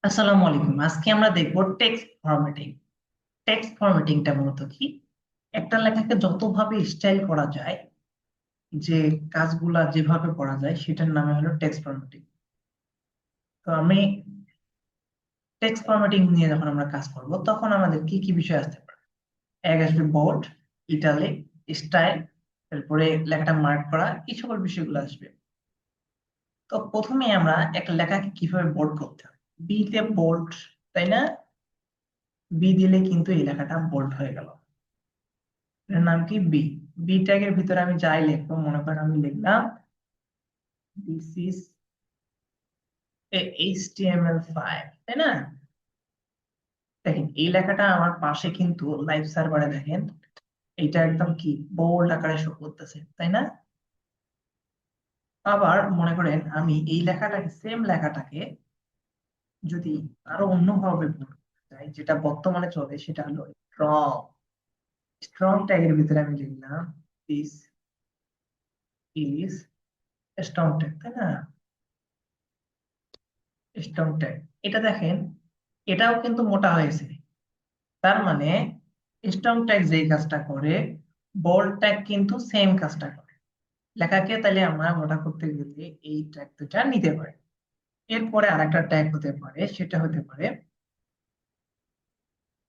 আসসালামু আলাইকুম। আজকে আমরা দেখব টেক্সট ফরম্যাটিং। টেক্সট ফরম্যাটিংটা মূলত কি? একটা লেখাকে যতভাবে স্টাইল করা যায়, যে কাজগুলা যেভাবে করা যায় সেটার নামে হলো টেক্সট ফরম্যাটিং। তো আমি টেক্সট ফরম্যাটিং নিয়ে যখন আমরা কাজ করব তখন আমাদের কি কি বিষয় আসতে পারে? এক আসবে বোল্ড, ইটালিক, স্টাইল, তারপরে লেখাটা মার্ক করা, এই সকল বিষয়গুলো আসবে। তো প্রথমে আমরা একটা লেখাকে কিভাবে বোল্ড করতে হয়। বি তে বোল্ড, তাই না? বি দিলে কিন্তু এই লেখাটা বোল্ড হয়ে গেল। এর নাম কি? বি। বি ট্যাগের ভিতরে আমি যাই লিখবো, মনে করেন আমি লিখলাম দিস ইজ এ HTML5, তাই না? দেখেন এই লেখাটা আমার পাশে কিন্তু লাইভ সার্ভারে দেখেন এটা একদম কি বোল্ড আকারে শো করতেছে, তাই না? আবার মনে করেন আমি এই লেখাটাকে, সেম লেখাটাকে যদি আরো অন্যভাবে বলতে চাই, যেটা বর্তমানে চলে, সেটা হলো স্ট্রং। স্ট্রং ট্যাগের ভিতরে আমি লিখলাম দিস ইজ স্ট্রং ট্যাগ, তাই না? স্ট্রং ট্যাগ, এটা দেখেন এটাও কিন্তু মোটা হয়েছে। তার মানে স্ট্রং ট্যাগ যেই কাজটা করে, বোল্ড ট্যাগ কিন্তু সেম কাজটা করে। লেখাকে তাহলে আমরা মোটা করতে গেলে এই ট্যাগ দুটা নিতে পারি। এরপরে আরেকটা ট্যাগ হতে পারে, সেটা হতে পারে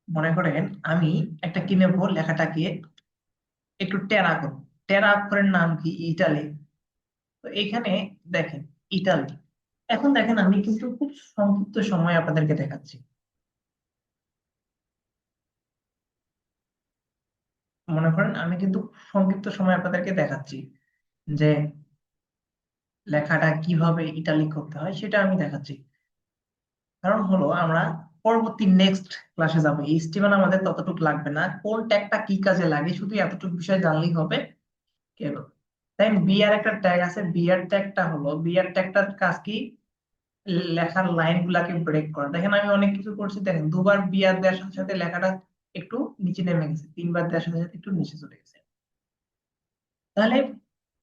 মনে করেন আমি একটা কি নেবো, লেখাটাকে একটু টেরা করবো। টেরা অক্ষরের নাম কি? ইটালি। তো এখানে দেখেন ইটালি। এখন দেখেন আমি কিন্তু খুব সংক্ষিপ্ত সময় আপনাদেরকে দেখাচ্ছি। মনে করেন আমি কিন্তু সংক্ষিপ্ত সময় আপনাদেরকে দেখাচ্ছি যে লেখাটা কিভাবে ইটালিক করতে হয়, সেটা আমি দেখাচ্ছি। কারণ হলো আমরা পরবর্তী নেক্সট ক্লাসে যাবো, এইচটিএমএল আমাদের ততটুকু লাগবে না, কোন ট্যাগটা কি কাজে লাগে শুধু এতটুকু বিষয় জানলেই হবে। কেবল তাই বিআর একটা ট্যাগ আছে, বিআর ট্যাগটা হলো, বিআর ট্যাগটার কাজ কি? লেখার লাইন গুলাকে ব্রেক করা। দেখেন আমি অনেক কিছু করছি, দেখেন দুবার বিআর দেওয়ার সাথে সাথে লেখাটা একটু নিচে নেমে গেছে, তিনবার দেওয়ার সাথে সাথে একটু নিচে চলে গেছে। তাহলে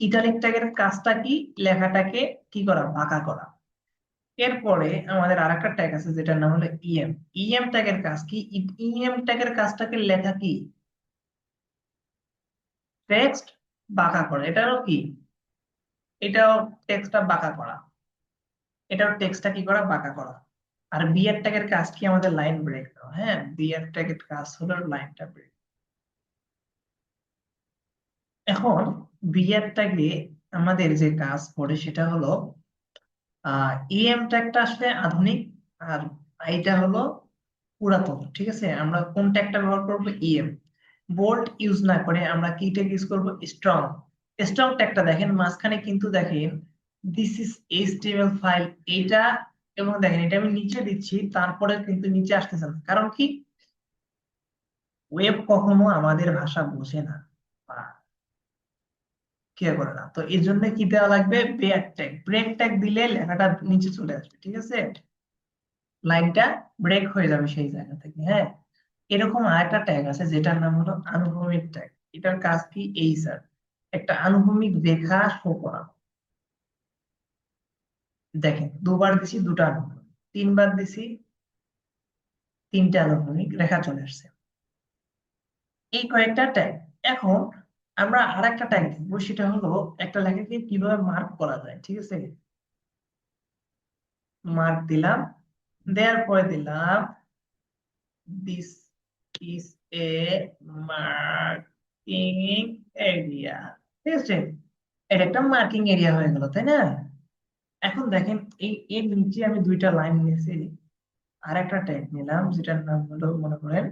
ইটালিক ট্যাগের কাজটা কি? লেখাটাকে কি করা? বাঁকা করা। এরপরে আমাদের আরেকটা ট্যাগ আছে যেটার নাম হলো ইএম। ইএম ট্যাগের কাজ কি? ইএম ট্যাগের কাজটাকে লেখা কি? টেক্সট বাঁকা করা। এটাও কি? এটাও টেক্সটটা বাঁকা করা। এটাও টেক্সটটা কি করা? বাঁকা করা। আর বিয়ার ট্যাগের কাজ কি? আমাদের লাইন ব্রেক দেওয়া। হ্যাঁ, বিয়ার ট্যাগের কাজ হলো লাইনটা ব্রেক। এখন বিয়ার ট্যাগে আমাদের যে কাজ পড়ে সেটা হলো ইএম ট্যাগটা আসলে আধুনিক, আর এটা হলো পুরাতন। ঠিক আছে, আমরা কোন ট্যাগটা ব্যবহার করব? ইএম। বোল্ড ইউজ না করে আমরা কি ট্যাগ ইউজ করব? স্ট্রং। স্ট্রং ট্যাগটা দেখেন মাঝখানে কিন্তু দেখেন দিস ইজ এইচটিএমএল ফাইল, এটা। এবং দেখেন এটা আমি নিচে দিচ্ছি, তারপরে কিন্তু নিচে আসতেছে না। কারণ কি? ওয়েব কখনো আমাদের ভাষা বোঝে না বা কেয়ার করে না। তো এই জন্য কি দেওয়া লাগবে? Break tag. ব্রেক ট্যাগ দিলে লেখাটা নিচে চলে আসবে, ঠিক আছে? লাইনটা ব্রেক হয়ে যাবে সেই জায়গা থেকে। হ্যাঁ, এরকম আরেকটা ট্যাগ আছে যেটার নাম হলো আনুভূমিক ট্যাগ। এটার কাজ কি? এই স্যার, একটা আনুভূমিক রেখা শো করা। দেখেন দুবার দিছি দুটা আনুভূমিক, তিনবার দিছি তিনটা আনুভূমিক রেখা চলে আসছে। এই কয়েকটা ট্যাগ। এখন আমরা আরেকটা ট্যাগ দেখবো, সেটা হলো একটা লেখাকে কিভাবে মার্ক করা যায়। ঠিক আছে, মার্ক দিলাম, দেওয়ার পরে দিলাম this is a marking area. ঠিক আছে, এটা একটা মার্কিং এরিয়া হয়ে গেল, তাই না? এখন দেখেন এই এর নিচে আমি দুইটা লাইন নিয়েছি, আর একটা ট্যাগ নিলাম যেটার নাম হলো মনে করেন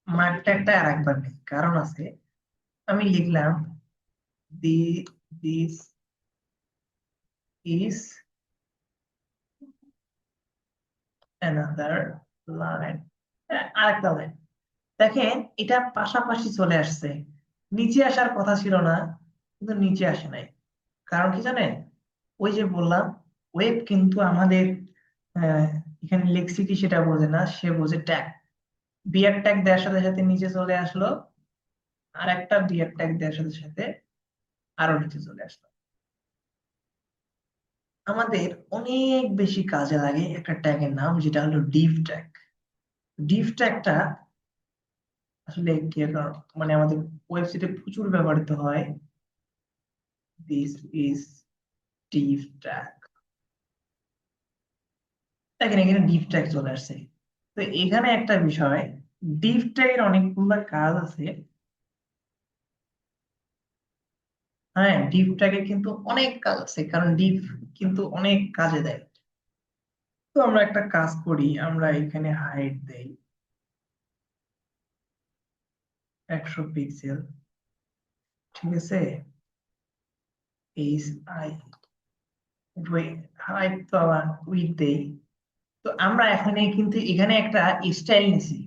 মার্ক ট্যাগটা আর একবার নেই, কারণ আছে। আমি লিখলাম the this is another line, আরেকটা লাইন। দেখেন এটা পাশাপাশি চলে আসছে, নিচে আসার কথা ছিল না, কিন্তু নিচে আসে নাই। কারণ কি জানেন? ওই যে বললাম, ওয়েব কিন্তু আমাদের আহ, এখানে লেক্সি কি সেটা বোঝে না, সে বোঝে ট্যাগ। বিয়ার ট্যাগ দেওয়ার সাথে সাথে নিচে চলে আসলো, আর একটা বিয়ার ট্যাগ দেওয়ার সাথে সাথে আরো নিচে চলে আসলো। আমাদের অনেক বেশি কাজে লাগে একটা ট্যাগের নাম, যেটা হলো ডিভ ট্যাগ। ডিভ ট্যাগটা আসলে কি মানে আমাদের ওয়েবসাইটে প্রচুর ব্যবহৃত হয়। This is Depp tag. দেখেন এখানে ডিভ ট্যাগ চলে আসছে। তো এখানে একটা বিষয়, ডিভ ট্যাগের অনেকগুলো কাজ আছে। হ্যাঁ, ডিভ ট্যাগের কিন্তু অনেক কাজ আছে, কারণ ডিভ কিন্তু অনেক কাজে দেয়। তো আমরা একটা কাজ করি, আমরা এখানে হাইট দেই 100 পিক্সেল। ঠিক আছে, এইচ আই হাইট তো আবার উইথ দেই। তো আমরা এখানে কিন্তু এখানে একটা স্টাইল নিছি,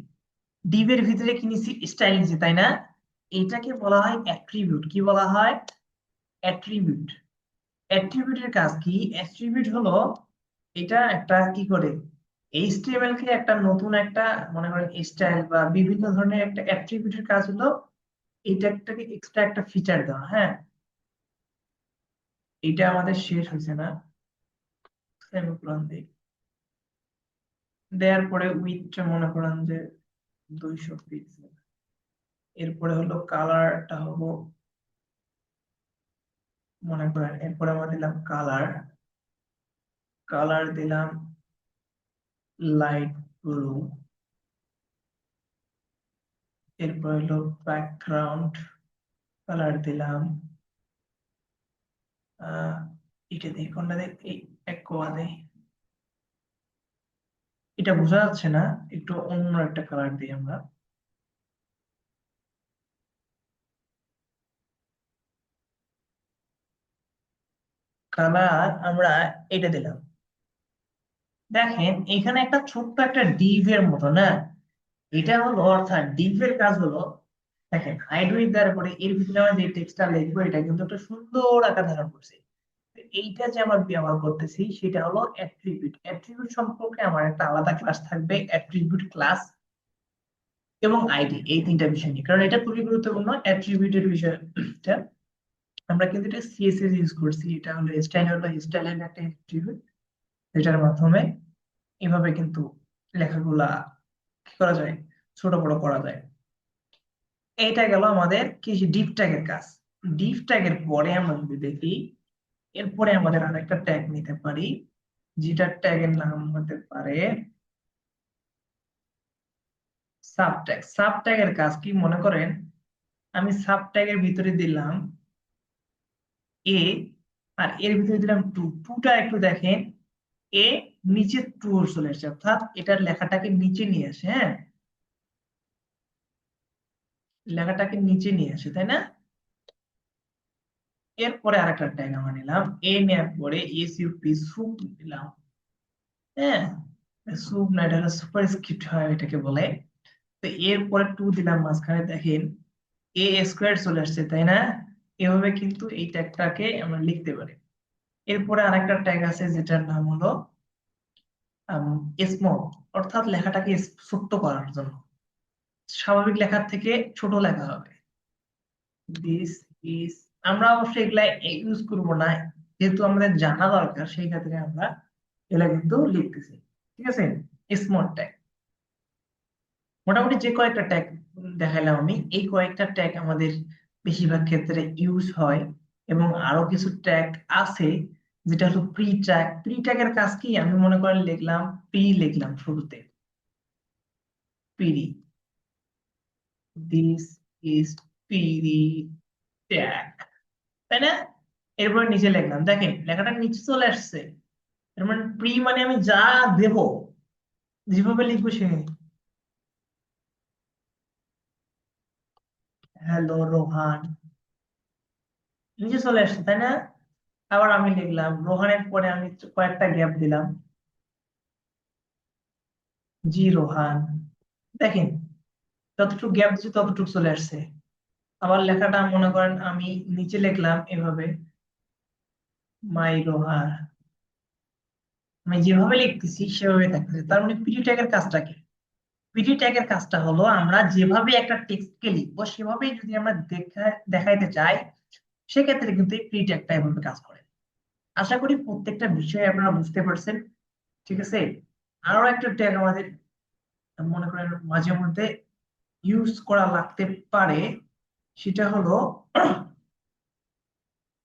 ডিভের ভিতরে কি নিছি, স্টাইল নিছি, তাই না? এটাকে বলা হয় অ্যাট্রিবিউট। কি বলা হয়? অ্যাট্রিবিউট। অ্যাট্রিবিউটের কাজ কি? অ্যাট্রিবিউট হলো এটা একটা কি করে, এইচটিএমএল কে একটা নতুন একটা, মনে করেন স্টাইল বা বিভিন্ন ধরনের একটা অ্যাট্রিবিউটের কাজ হলো এটা একটাকে এক্সট্রা একটা ফিচার দেওয়া। হ্যাঁ, এটা আমাদের শেষ হয়েছে না? সেমিকোলন দিই, দেওয়ার পরে উইথটা মনে করেন যে 200 পিক্সেল। এরপরে হলো কালারটা হবো, মনে করেন এরপরে আমরা দিলাম কালার, কালার দিলাম লাইট ব্লু। এরপর হলো ব্যাকগ্রাউন্ড, কালার দিলাম আহ এটা দিই, কোনটা দিই, এই একোয়া দিই। এটা বোঝা যাচ্ছে না, একটু অন্য একটা কালার দিই আমরা। কালার আমরা এটা দিলাম। দেখেন এখানে একটা ছোট্ট একটা ডিভ এর মতো না, এটা হলো অর্থাৎ ডিভ এর কাজ হলো, দেখেন হাইড উইথ দেওয়ার পরে এর ভিতরে আমরা যে টেক্সটটা লিখবো এটা কিন্তু একটা সুন্দর আকার ধারণ করছে। তো এইটা যে আমরা ব্যবহার করতেছি সেটা হলো অ্যাট্রিবিউট। অ্যাট্রিবিউট সম্পর্কে আমার একটা আলাদা ক্লাস থাকবে, অ্যাট্রিবিউট ক্লাস এবং আইডি, এই তিনটা বিষয় নিয়ে, কারণ এটা খুবই গুরুত্বপূর্ণ অ্যাট্রিবিউটের বিষয়টা। আমরা কিন্তু এটা সিএসএস ইউজ করছি, এটা হলো স্টাইল, হলো স্টাইলের একটা অ্যাট্রিবিউট, যেটার মাধ্যমে এভাবে কিন্তু লেখাগুলা কি করা যায়, ছোট বড় করা যায়। এইটা গেল আমাদের কি, ডিপ ট্যাগের কাজ। ডিপ ট্যাগের পরে আমরা যদি দেখি, এরপরে আমাদের আরেকটা ট্যাগ নিতে পারি, যেটা ট্যাগের নাম হতে পারে সাব ট্যাগ। সাব ট্যাগের কাজ কি, মনে করেন আমি সাব ট্যাগের ভিতরে দিলাম এ, আর এর ভিতরে দিলাম টু। টুটা একটু দেখেন, এ নিচে টু চলে আসছে, অর্থাৎ এটার লেখাটাকে নিচে নিয়ে আসে। হ্যাঁ, লেখাটাকে নিচে নিয়ে আসে, তাই না? এরপরে আরেকটা ট্যাগ আমরা নিলাম, এ নেওয়ার পরে এস ইউপি সুপ দিলাম। হ্যাঁ, সুপ না, এটা হলো সুপার স্ক্রিপ্ট হয় এটাকে বলে। তো এরপরে টু দিলাম মাঝখানে, দেখেন এ স্কোয়ার চলে আসছে, তাই না? এভাবে কিন্তু এই ট্যাগটাকে আমরা লিখতে পারি। এরপরে আরেকটা ট্যাগ আছে যেটার নাম হলো স্মল, অর্থাৎ লেখাটাকে ছোট্ট করার জন্য, স্বাভাবিক লেখার থেকে ছোট লেখা হবে। দিস ইজ, আমরা অবশ্যই এগুলা ইউজ করব না, যেহেতু আমাদের জানা দরকার সেই ক্ষেত্রে আমরা এগুলা কিন্তু লিখতেছি। ঠিক আছে, স্মল ট্যাগ। মোটামুটি যে কয়েকটা ট্যাগ দেখাইলাম আমি, এই কয়েকটা ট্যাগ আমাদের বেশিরভাগ ক্ষেত্রে ইউজ হয়। এবং আরো কিছু ট্যাগ আছে, যেটা হলো প্রি ট্যাগ। প্রি ট্যাগের কাজ কি, আমি মনে করেন লিখলাম প্রি, লিখলাম শুরুতে পিরি, দিস ইজ পিরি ট্যাগ, তাই না? এরপর নিচে লিখলাম, দেখেন লেখাটা নিচে চলে আসছে। এর মানে প্রি মানে আমি যা দেব, যেভাবে লিখবো সে, হ্যালো রোহান, নিচে চলে আসছে, তাই না? আবার আমি লিখলাম রোহানের পরে আমি কয়েকটা গ্যাপ দিলাম, জি রোহান। দেখেন যতটুকু গ্যাপ দিচ্ছি ততটুকু চলে আসছে। আবার লেখাটা মনে করেন আমি নিচে লিখলাম এভাবে, মাই রোহান। আমি যেভাবে লিখতেছি সেভাবে থাকতেছে। তার মানে পিডি ট্যাগের কাজটা কি? পিডি ট্যাগের কাজটা হলো আমরা যেভাবে একটা টেক্সটকে লিখবো সেভাবেই যদি আমরা দেখাইতে চাই, সেক্ষেত্রে কিন্তু এই পিডি ট্যাগটা এভাবে কাজ করে। আশা করি প্রত্যেকটা বিষয় আপনারা বুঝতে পারছেন। ঠিক আছে, আরো একটা ট্যাগ আমাদের মনে করেন মাঝে মধ্যে ইউজ করা লাগতে পারে, সেটা হলো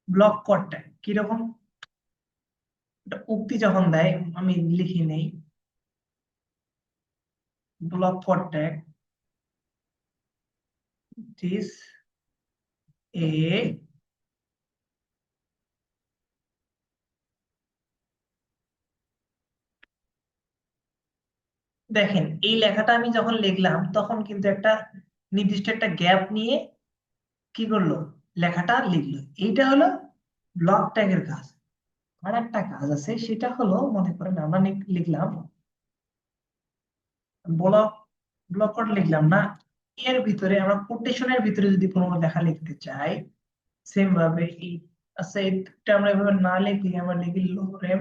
ব্লক কর ট্যাগ। কিরকম? একটা উক্তি যখন দেয়, আমি লিখে নেই ব্লক কর ট্যাগ দিস এ দেখেন এই লেখাটা আমি যখন লিখলাম তখন কিন্তু একটা নির্দিষ্ট একটা গ্যাপ নিয়ে কি করলো, লেখাটা লিখলো। এইটা হলো ব্লক ট্যাগের কাজ। আর একটা কাজ আছে, সেটা হলো মনে করেন আমরা লিখলাম ব্লক, ব্লক কোড লিখলাম না, এর ভিতরে আমরা কোটেশনের ভিতরে যদি কোনো লেখা লিখতে চাই, সেম ভাবে এই, আচ্ছা এটা আমরা এভাবে না লিখি, আমরা লিখি লোরেম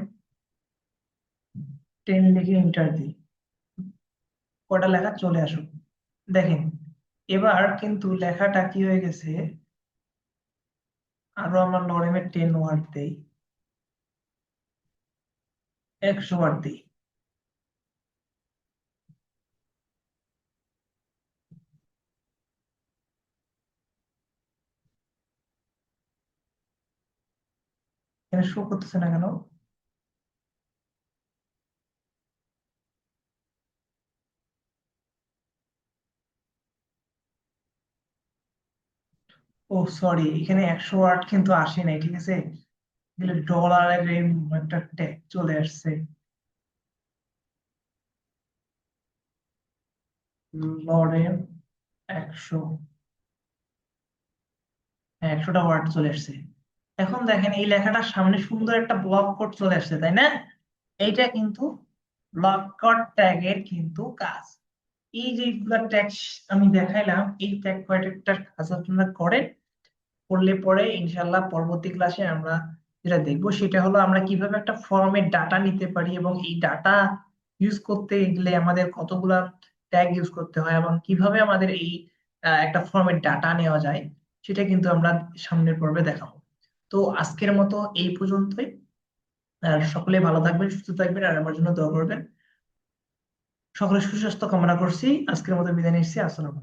10 লিখে এন্টার দিই, কটা লেখা চলে আসুক। দেখেন এবার কিন্তু লেখাটা কি হয়ে গেছে, আরো আমরা লরেমের 10 ওয়ার্ড দেই, 100 ওয়ার্ড দিই, এখানে শো করতেছে না কেন? ও সরি, এখানে 100 ওয়ার্ড কিন্তু আসে নাই, ঠিক আছে, ডলারের একটা ট্যাগ চলে আসছে, লরেম 100, 100টা ওয়ার্ড চলে আসছে। এখন দেখেন এই লেখাটার সামনে সুন্দর একটা ব্লক কোড চলে আসছে, তাই না? এইটা কিন্তু ব্লক কোড ট্যাগের কিন্তু কাজ। এই যে ট্যাগ আমি দেখাইলাম, এই ট্যাগ কয়টার কাজ আপনারা করেন, করলে পরে ইনশাল্লাহ পরবর্তী ক্লাসে আমরা যেটা দেখবো সেটা হলো আমরা কিভাবে একটা ফর্মের ডাটা নিতে পারি, এবং এই ডাটা ইউজ করতে গেলে আমাদের কতগুলা ট্যাগ ইউজ করতে হয়, এবং কিভাবে আমাদের এই একটা ফর্মের ডাটা নেওয়া যায়, সেটা কিন্তু আমরা সামনের পর্বে দেখাবো। তো আজকের মতো এই পর্যন্তই। আর সকলে ভালো থাকবেন, সুস্থ থাকবেন, আর আমার জন্য দোয়া করবেন। সকলে সুস্বাস্থ্য কামনা করছি। আজকের মতো বিদায় নিচ্ছি। আসসালামু আলাইকুম।